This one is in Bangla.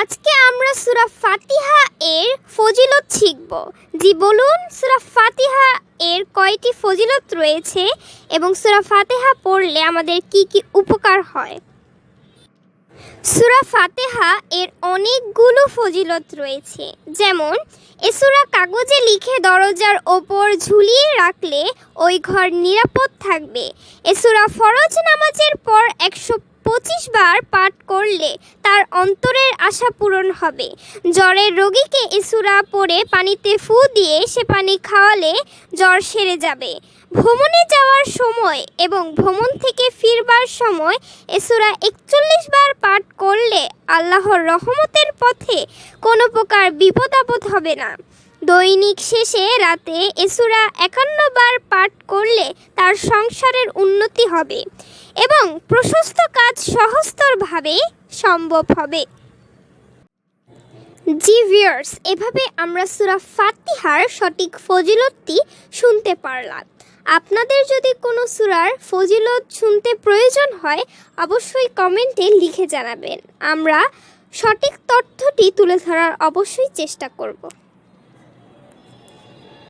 আজকে আমরা সূরা ফাতিহা এর ফজিলত শিখব। জি বলুন, সূরা ফাতিহা এর কয়টি ফজিলত রয়েছে এবং সূরা ফাতিহা পড়লে আমাদের কি কি উপকার হয়? সূরা ফাতিহা এর অনেকগুলো ফজিলত রয়েছে। যেমন, এ সূরা কাগজে লিখে দরজার ওপর ঝুলিয়ে রাখলে ওই ঘর নিরাপদ থাকবে। এ সূরা ফরজ নামাজের পর 125 বার পাঠ করলে তার অন্তরের আশা পূরণ হবে। জ্বরের রোগীকে এ সূরা পড়ে পানিতে ফু দিয়ে সে পানি খাওয়ালে জ্বর সেরে যাবে। ভ্রমণে যাওয়ার সময় এবং ভ্রমণ থেকে ফিরবার সময় এ সূরা 41 বার পাঠ করলে আল্লাহর রহমতের পথে কোনো প্রকার বিপদ আপদ হবে না। দৈনিক শেষে রাতে এ সূরা 51 বার পাঠ করলে তার সংসারের উন্নতি হবে এবং প্রশস্ত কাজ সহজতরভাবে সম্ভব হবে। জি ভিউয়ার্স, এভাবে আমরা সূরা ফাতিহার সঠিক ফজিলতটি শুনতে পারলাম। আপনাদের যদি কোনো সূরার ফজিলত শুনতে প্রয়োজন হয় অবশ্যই কমেন্টে লিখে জানাবেন। আমরা সঠিক তথ্যটি তুলে ধরার অবশ্যই চেষ্টা করব।